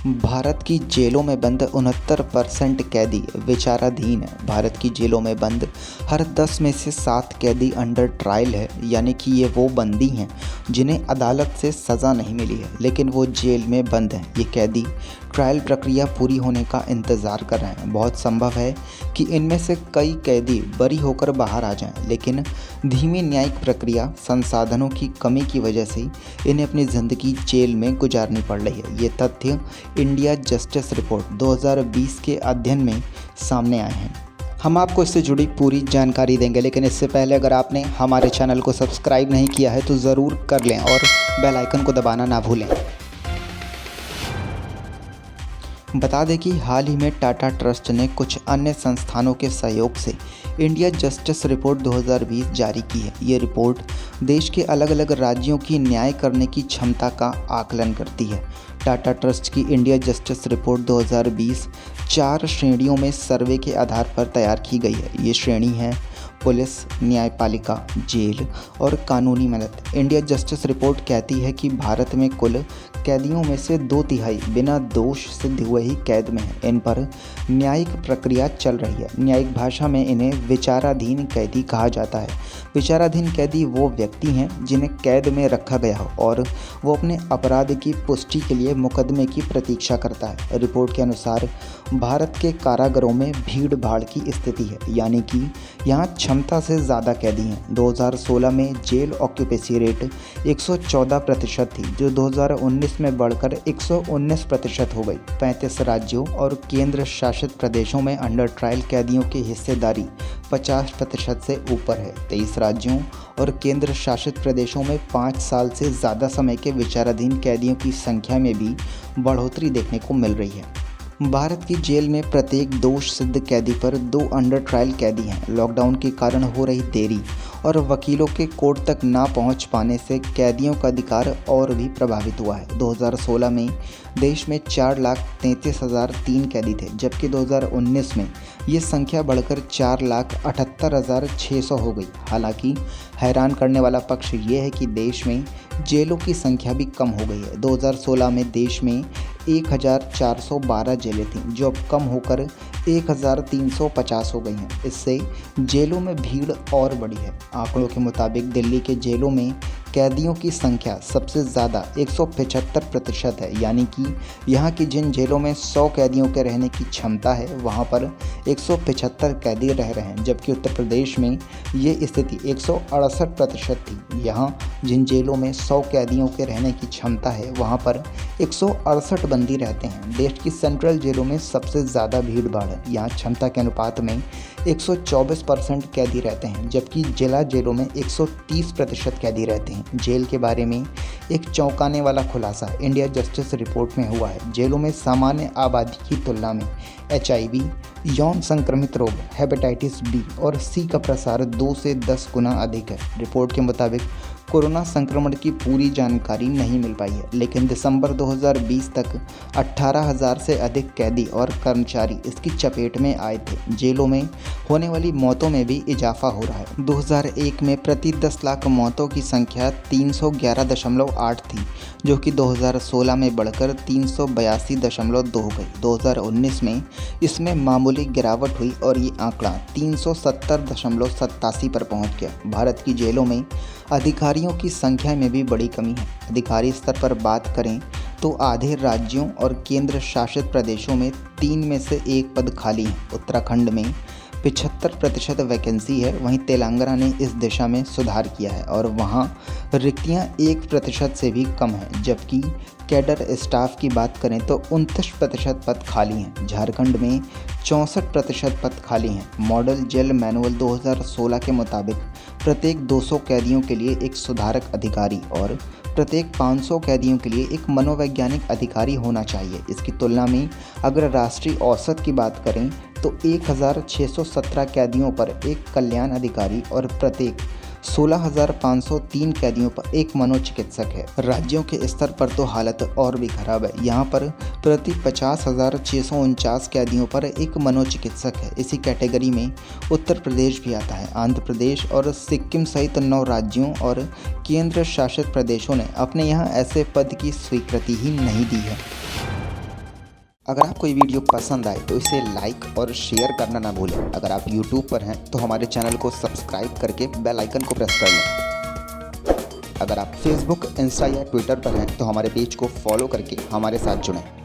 भारत की जेलों में बंद 69% कैदी विचाराधीन है। भारत की जेलों में बंद हर 10 में से 7 कैदी अंडर ट्रायल है, यानी कि ये वो बंदी हैं जिन्हें अदालत से सज़ा नहीं मिली है लेकिन वो जेल में बंद हैं। ये कैदी ट्रायल प्रक्रिया पूरी होने का इंतज़ार कर रहे हैं। बहुत संभव है कि इनमें से कई कैदी बरी होकर बाहर आ जाएं, लेकिन धीमी न्यायिक प्रक्रिया, संसाधनों की कमी की वजह से इन्हें अपनी ज़िंदगी जेल में गुजारनी पड़ रही है। ये तथ्य इंडिया जस्टिस रिपोर्ट 2020 के अध्ययन में सामने आए हैं। हम आपको इससे जुड़ी पूरी जानकारी देंगे, लेकिन इससे पहले अगर आपने हमारे चैनल को सब्सक्राइब नहीं किया है तो ज़रूर कर लें और बेल आइकन को दबाना ना भूलें। बता दें कि हाल ही में टाटा ट्रस्ट ने कुछ अन्य संस्थानों के सहयोग से इंडिया जस्टिस रिपोर्ट 2020 जारी की है। ये रिपोर्ट देश के अलग अलग राज्यों की न्याय करने की क्षमता का आकलन करती है। टाटा ट्रस्ट की इंडिया जस्टिस रिपोर्ट 2020 4 श्रेणियों में सर्वे के आधार पर तैयार की गई है। ये श्रेणी है पुलिस, न्यायपालिका, जेल और कानूनी मदद। इंडिया जस्टिस रिपोर्ट कहती है कि भारत में कुल कैदियों में से 2/3 बिना दोष सिद्ध हुए ही कैद में हैं। इन पर न्यायिक प्रक्रिया चल रही है। न्यायिक भाषा में इन्हें विचाराधीन कैदी कहा जाता है। विचाराधीन कैदी वो व्यक्ति हैं जिन्हें कैद में रखा गया हो और वो अपने अपराध की पुष्टि के लिए मुकदमे की प्रतीक्षा करता है। रिपोर्ट के अनुसार भारत के कारागारों में भीड़ भाड़ की स्थिति है, यानी कि यहाँ क्षमता से ज़्यादा कैदी हैं। 2016 में जेल ऑक्यूपेंसी रेट 114% थी, जो 2019 में बढ़कर 119% हो गई। 35 राज्यों और केंद्र शासित प्रदेशों में अंडर ट्रायल कैदियों की हिस्सेदारी 50% से ऊपर है। 23 राज्यों और केंद्र शासित प्रदेशों में 5 साल से ज़्यादा समय के विचाराधीन कैदियों की संख्या में भी बढ़ोतरी देखने को मिल रही है। भारत की जेल में प्रत्येक दोष सिद्ध कैदी पर 2 अंडर ट्रायल कैदी हैं। लॉकडाउन के कारण हो रही देरी और वकीलों के कोर्ट तक ना पहुंच पाने से कैदियों का अधिकार और भी प्रभावित हुआ है। 2016 में देश में 4,33,003 कैदी थे, जबकि 2019 में ये संख्या बढ़कर 4,78,600 हो गई। हालांकि हैरान करने वाला पक्ष ये है कि देश में जेलों की संख्या भी कम हो गई है। 2016 में देश में 1,412 जेलें थीं, जो अब कम होकर 1,350 हो गई हैं। इससे जेलों में भीड़ और बढ़ी है। आंकड़ों के मुताबिक दिल्ली के जेलों में कैदियों की संख्या सबसे ज़्यादा 175% है, यानी कि यहाँ की जिन जेलों में 100 कैदियों के रहने की क्षमता है वहाँ पर 175 कैदी रह रहे हैं, जबकि उत्तर प्रदेश में ये स्थिति 168% थी। यहाँ जिन जेलों में 100 कैदियों के रहने की क्षमता है वहाँ पर 168 बंदी रहते हैं। देश की सेंट्रल जेलों में सबसे ज़्यादा भीड़ भाड़ है। यहाँ क्षमता के अनुपात में 124% कैदी रहते हैं, जबकि जिला जेलों में 130% कैदी रहते हैं। जेल के बारे में एक चौंकाने वाला खुलासा इंडिया जस्टिस रिपोर्ट में हुआ है। जेलों में सामान्य आबादी की तुलना में HIV, यौन संक्रमित रोग, हेपेटाइटिस B और C का प्रसार 2 से 10 गुना अधिक है। रिपोर्ट के मुताबिक कोरोना संक्रमण की पूरी जानकारी नहीं मिल पाई है, लेकिन दिसंबर 2020 तक 18,000 से अधिक कैदी और कर्मचारी इसकी चपेट में आए थे। जेलों में होने वाली मौतों में भी इजाफा हो रहा है। 2001 में प्रति 10 लाख मौतों की संख्या 311.8 थी, जो कि 2016 में बढ़कर 382.2 हो गई। 2019 में इसमें मामूली गिरावट हुई और ये आंकड़ा 370.87 पर पहुंच गया। भारत की जेलों में अधिकारियों की संख्या में भी बड़ी कमी है। अधिकारी स्तर पर बात करें तो आधे राज्यों और केंद्र शासित प्रदेशों में 3 में से 1 पद खाली हैं। उत्तराखंड में 75% वैकेंसी है, वहीं तेलंगाना ने इस दिशा में सुधार किया है और वहां रिक्तियां 1% से भी कम हैं। जबकि कैडर स्टाफ की बात करें तो 29% पद खाली हैं। झारखंड में 64% पद खाली हैं। मॉडल जेल मैनुअल 2016 के मुताबिक प्रत्येक 200 कैदियों के लिए एक सुधारक अधिकारी और प्रत्येक 500 कैदियों के लिए एक मनोवैज्ञानिक अधिकारी होना चाहिए। इसकी तुलना में अगर राष्ट्रीय औसत की बात करें तो 1,617 कैदियों पर एक कल्याण अधिकारी और प्रत्येक 16,503 कैदियों पर एक मनोचिकित्सक है। राज्यों के स्तर पर तो हालत और भी खराब है। यहाँ पर प्रति 50,649 कैदियों पर एक मनोचिकित्सक है। इसी कैटेगरी में उत्तर प्रदेश भी आता है। आंध्र प्रदेश और सिक्किम सहित 9 राज्यों और केंद्र शासित प्रदेशों ने अपने यहाँ ऐसे पद की स्वीकृति ही नहीं दी है। अगर आपको ये वीडियो पसंद आए तो इसे लाइक और शेयर करना ना भूलें। अगर आप YouTube पर हैं तो हमारे चैनल को सब्सक्राइब करके बेल आइकन को प्रेस कर लें। अगर आप Facebook, इंस्टा या ट्विटर पर हैं तो हमारे पेज को फॉलो करके हमारे साथ जुड़ें।